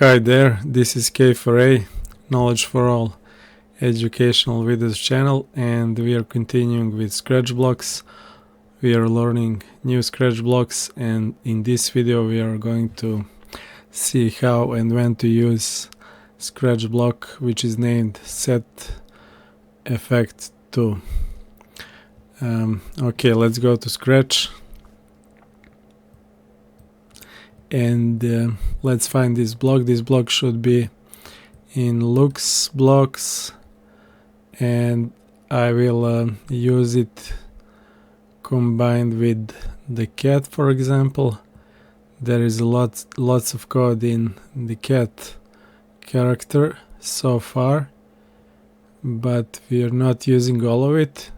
Hi there, this is K4A, Knowledge for All educational videos channel, and we are continuing with Scratch blocks. We are learning new Scratch blocks, and in this video we are going to see how and when to use Scratch block, which is named Set Effect 2. Okay, let's go to Scratch. And let's find this block. This block should be in Looks blocks, and I will use it combined with the cat, for example. There is lots of code in the cat character so far, but we are not using all of it.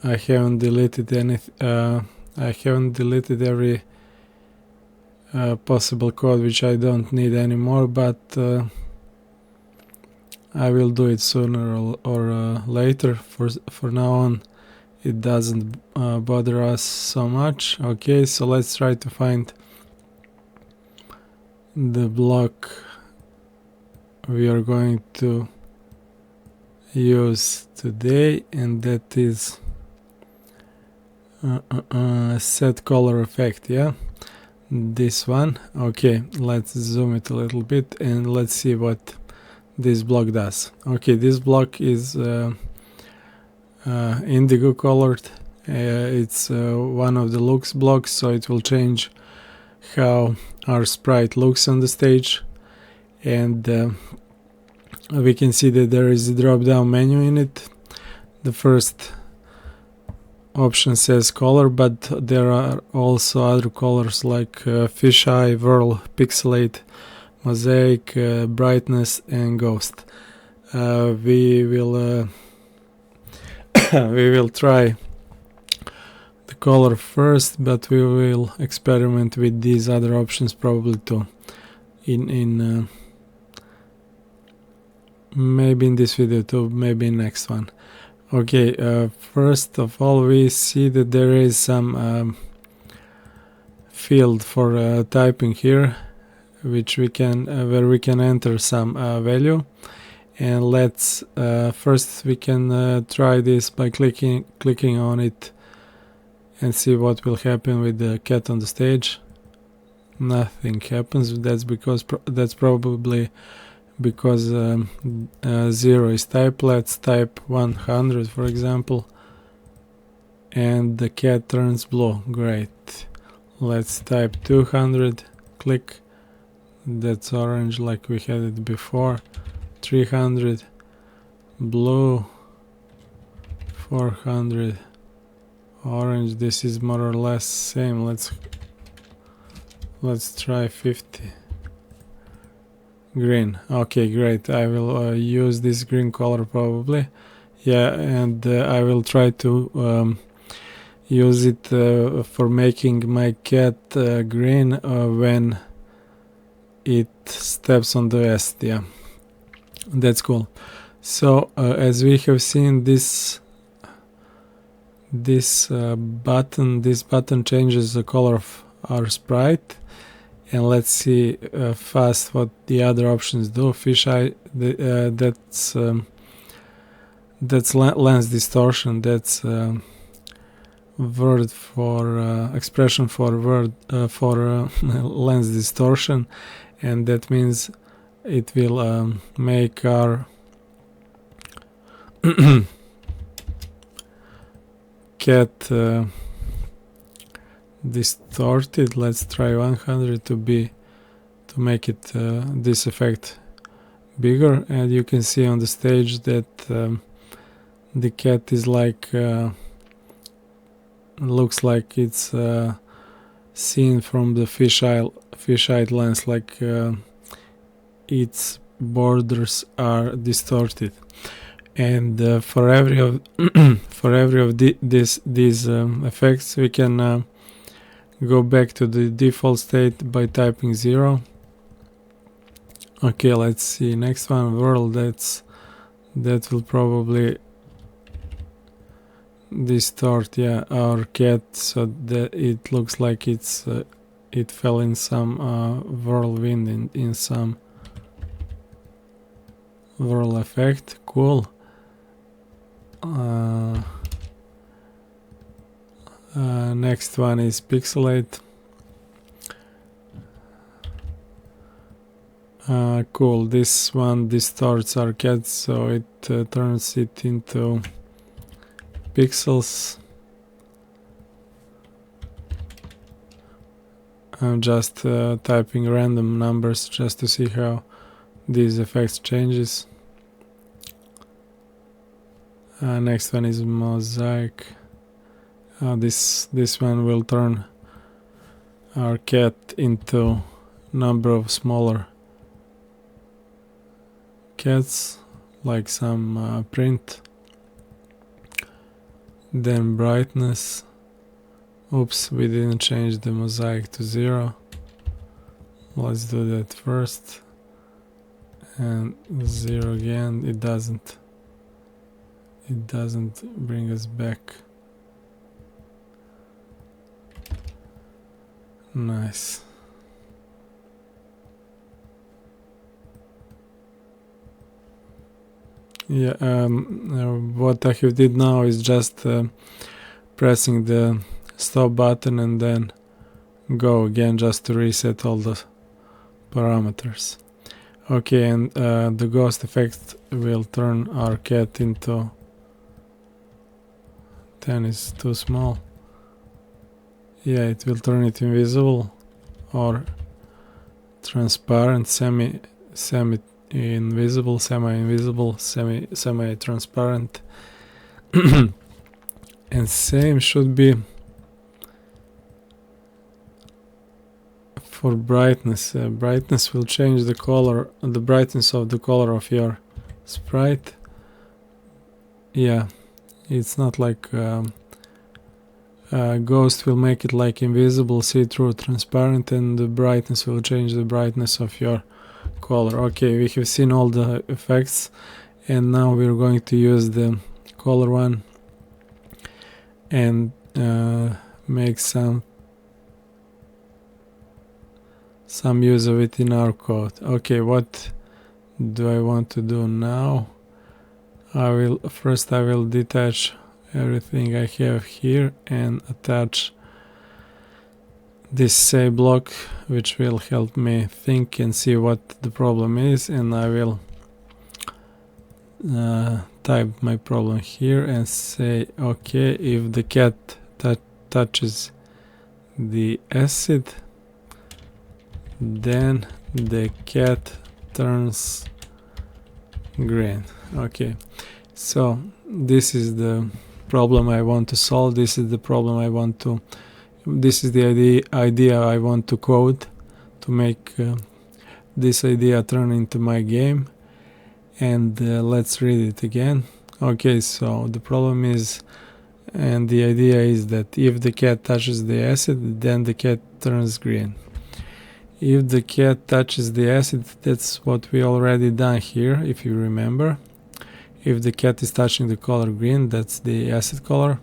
I haven't deleted every possible code which I don't need anymore, but I will do it sooner or later. For now on, it doesn't bother us so much. Okay, so let's try to find the block we are going to use today, and that is set color effect. Yeah, this one. Okay, let's zoom it a little bit and let's see what this block does. Okay, this block is indigo colored. It's one of the looks blocks, so it will change how our sprite looks on the stage. And we can see that there is a drop down menu in it. The first option says color, but there are also other colors like fisheye, whirl, pixelate, mosaic, brightness, and ghost. We will we will try the color first, but we will experiment with these other options probably too. In maybe in this video too, maybe in next one. Okay, first of all, we see that there is some field for typing here, which we can where we can enter some value. And let's first we can try this by clicking on it and see what will happen with the cat on the stage. Nothing happens. That's because that's probably because 0 is typed. Let's type 100, for example, and the cat turns blue. Great. Let's type 200, click, that's orange like we had it before. 300, blue. 400, orange. This is more or less same. Let's try 50. Green. Okay, great. I will use this green color probably. Yeah, and I will try to use it for making my cat green when it steps on the S. Yeah, that's cool. So as we have seen, this button changes the color of our sprite. And let's see fast what the other options do. Fisheye, that's lens distortion. That's word for expression for word for lens distortion, and that means it will make our cat distorted. Let's try 100 to make it this effect bigger, and you can see on the stage that the cat is like looks like it's seen from the fisheye lens, like its borders are distorted. And for every of these effects, we can go back to the default state by typing 0. Okay, let's see next one. Whirl. That will probably distort, yeah, our cat, so that it looks like it's it fell in some whirlwind, in some whirl effect. Cool. Next one is pixelate. Cool, this one distorts arcade, so it turns it into pixels. I'm just typing random numbers just to see how these effects changes. Next one is mosaic. This one will turn our cat into number of smaller cats, like some print. Then brightness. Oops, we didn't change the mosaic to 0. Let's do that first. And 0 again. It doesn't bring us back. Nice. Yeah, what I have did now is just pressing the stop button and then go again just to reset all the parameters. Okay, and the ghost effect will turn our cat into 10 is too small. Yeah, it will turn it invisible or transparent, semi-invisible, semi-invisible, semi-transparent. And same should be for brightness. Brightness will change the color, the brightness of the color of your sprite. Yeah, it's not like ghost will make it like invisible, see-through, transparent, and the brightness will change the brightness of your color. Okay, we have seen all the effects, and now we're going to use the color one and make some use of it in our code. Okay, what do I want to do now? I will detach everything I have here and attach this say block, which will help me think and see what the problem is, and I will type my problem here and say, okay, if the cat touches the acid, then the cat turns green. Okay, so this is the problem I want to solve. This is the problem I want to, this is the idea I want to code to make this idea turn into my game. And let's read it again. Okay, so the problem is, and the idea is that if the cat touches the acid, then the cat turns green. If the cat touches the acid, that's what we already done here, if you remember. If the cat is touching the color green, that's the acid color.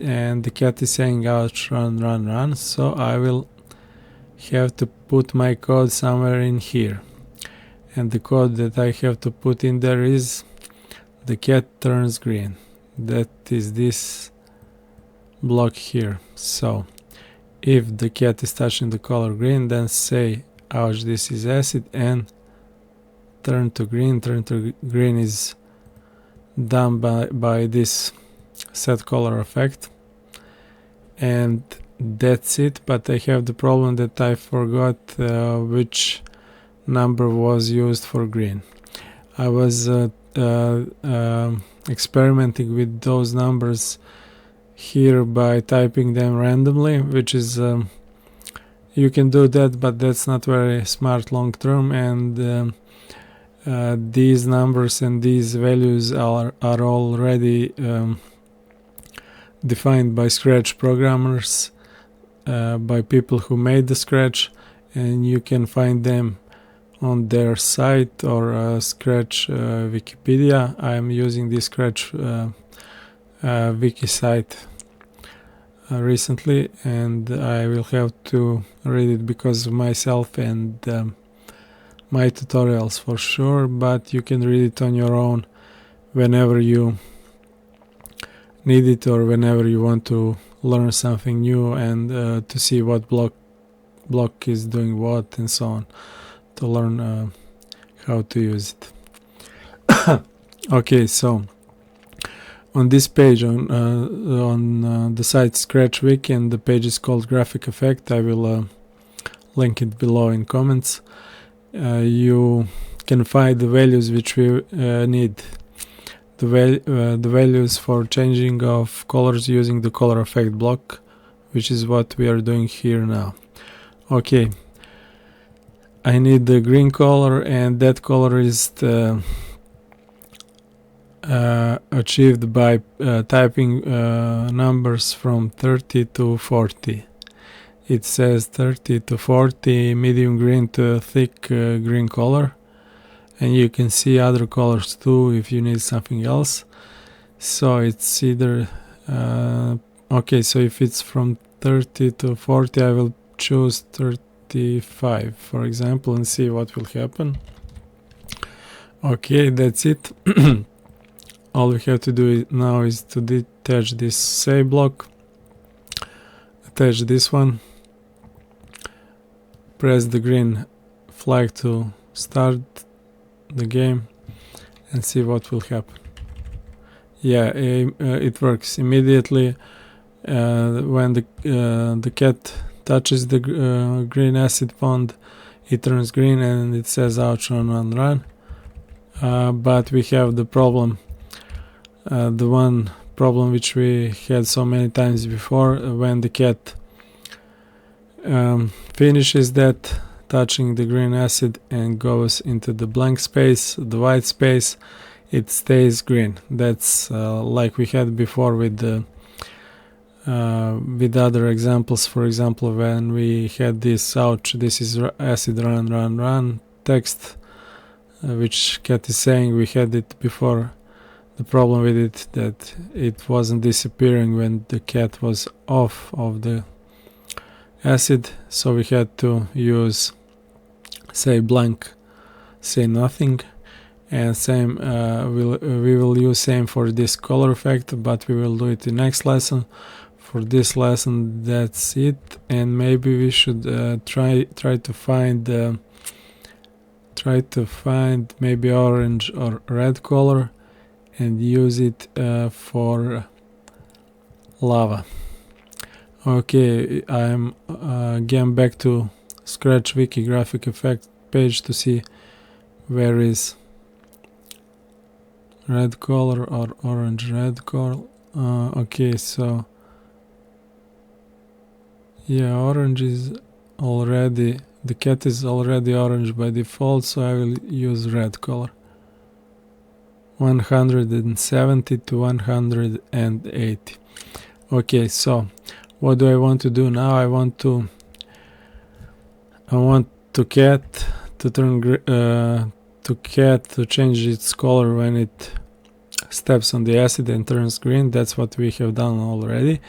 And the cat is saying ouch, run, run, run. So I will have to put my code somewhere in here. And the code that I have to put in there is the cat turns green. That is this block here. So if the cat is touching the color green, then say ouch, this is acid, and turn to green. Turn to green is done by this set color effect, and that's it. But I have the problem that I forgot which number was used for green. I was experimenting with those numbers here by typing them randomly, which is you can do that, but that's not very smart long term, and these numbers and these values are already defined by Scratch programmers, by people who made the Scratch, and you can find them on their site or Scratch Wikipedia. I am using this Scratch wiki site recently, and I will have to read it because of myself and my tutorials for sure, but you can read it on your own whenever you need it or whenever you want to learn something new and to see what block is doing what and so on, to learn how to use it. Okay, so on this page on the site Scratch Wiki, and the page is called Graphic Effect. I will link it below in comments. You can find the values which we need. The values for changing of colors using the color effect block, which is what we are doing here now. Okay, I need the green color, and that color is achieved by typing numbers from 30 to 40. It says 30 to 40 medium green to thick green color, and you can see other colors too if you need something else. So it's either okay, so if it's from 30 to 40, I will choose 35 for example and see what will happen. Okay, that's it. All we have to do now is to detach this save block, attach this one, press the green flag to start the game, and see what will happen. Yeah, it works immediately. When the cat touches the green acid pond, it turns green and it says ouch, run. But we have the problem, the one problem which we had so many times before. When the cat finishes that touching the green acid and goes into the blank space, the white space, it stays green. That's like we had before with the with other examples. For example, when we had this ouch, this is acid, run text, which cat is saying, we had it before. The problem with it that it wasn't disappearing when the cat was off of the acid, so we had to use say blank, say nothing, and same we will use same for this color effect, but we will do it in next lesson. For this lesson, that's it, and maybe we should try to find maybe orange or red color and use it for lava. Okay, I'm again back to Scratch Wiki graphic effect page to see where is red color or orange red color. Okay, so yeah, orange is already, the cat is already orange by default, so I will use red color. 170 to 180. Okay, so what do I want to do now? I want to cat to turn cat to change its color when it steps on the acid and turns green. That's what we have done already.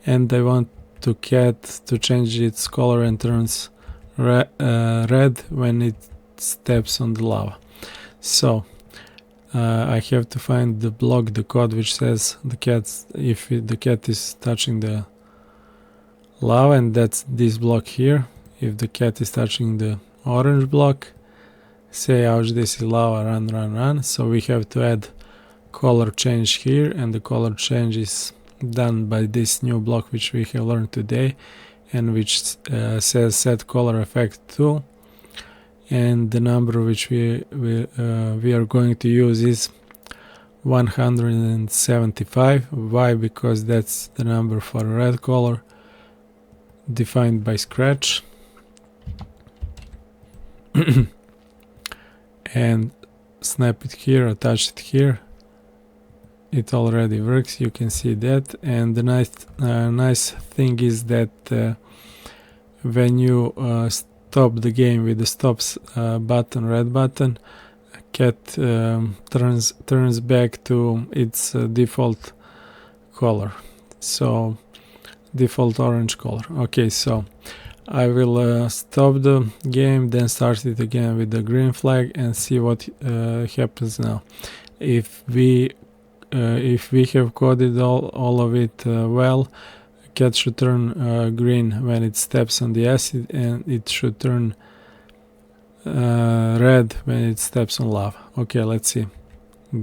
And I want to cat to change its color and turns red when it steps on the lava. So I have to find the block, the code which says the cat, if the cat is touching the lava, and that's this block here. If the cat is touching the orange block, say ouch, this is lava, run. So we have to add color change here, and the color change is done by this new block which we have learned today, and which says set color effect 2, and the number which we are going to use is 175. Why? Because that's the number for red color defined by Scratch. And snap it here, attach it here. It already works, you can see that. And the nice thing is that when you stop the game with the stops button, red button, cat turns back to its default color. So default orange color. Okay, so I will stop the game, then start it again with the green flag and see what happens now. If we have coded all of it well, cat should turn green when it steps on the acid, and it should turn red when it steps on lava. Okay, let's see.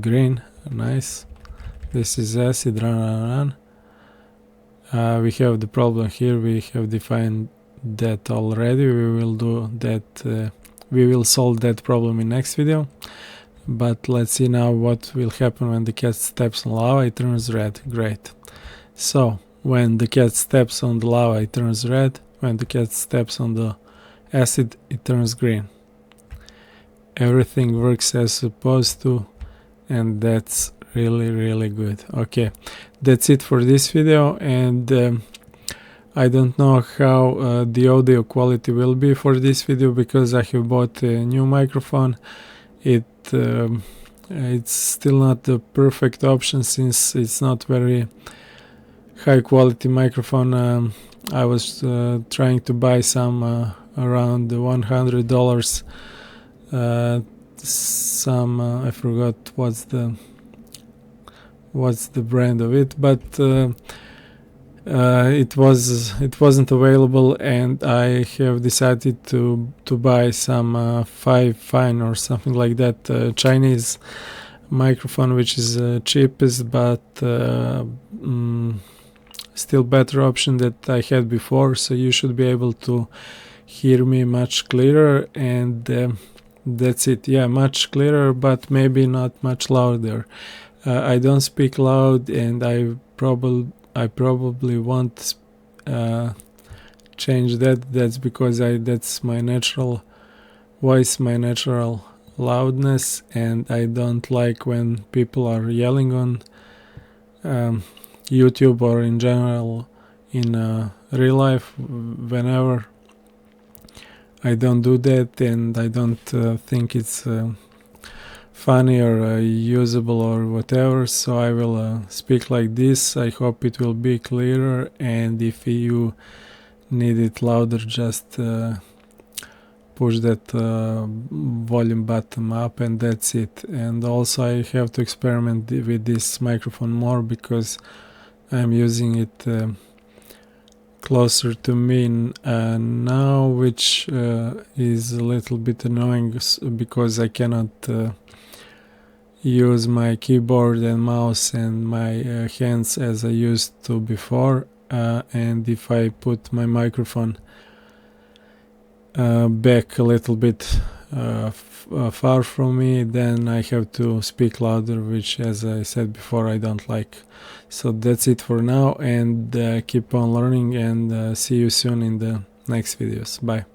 Green, nice. This is acid, run. We have the problem here. We have defined that already. We will do that. We will solve that problem in next video. But let's see now what will happen when the cat steps on lava. It turns red. Great. So when the cat steps on the lava, it turns red. When the cat steps on the acid, it turns green. Everything works as supposed to, and that's really good. Okay, that's it for this video, and I don't know how the audio quality will be for this video because I have bought a new microphone. It's still not the perfect option since it's not very high quality microphone. I was trying to buy some around $100. Some I forgot what's the brand of it, but it wasn't available, and I have decided to buy some 5 Fine or something like that, Chinese microphone, which is cheapest but still better option that I had before, so you should be able to hear me much clearer, and that's it. Yeah, much clearer, but maybe not much louder. I don't speak loud, and I probably won't change that. That's because that's my natural voice, my natural loudness, and I don't like when people are yelling on YouTube or in general in real life. Whenever I don't do that, and I don't think it's funny or usable or whatever, so I will speak like this. I hope it will be clearer, and if you need it louder, just push that volume button up, and that's it. And also I have to experiment with this microphone more because I'm using it closer to me now, which is a little bit annoying because I cannot use my keyboard and mouse and my hands as I used to before, and if I put my microphone back a little bit far from me, then I have to speak louder, which, as I said before, I don't like. So that's it for now, and keep on learning, and see you soon in the next videos. Bye.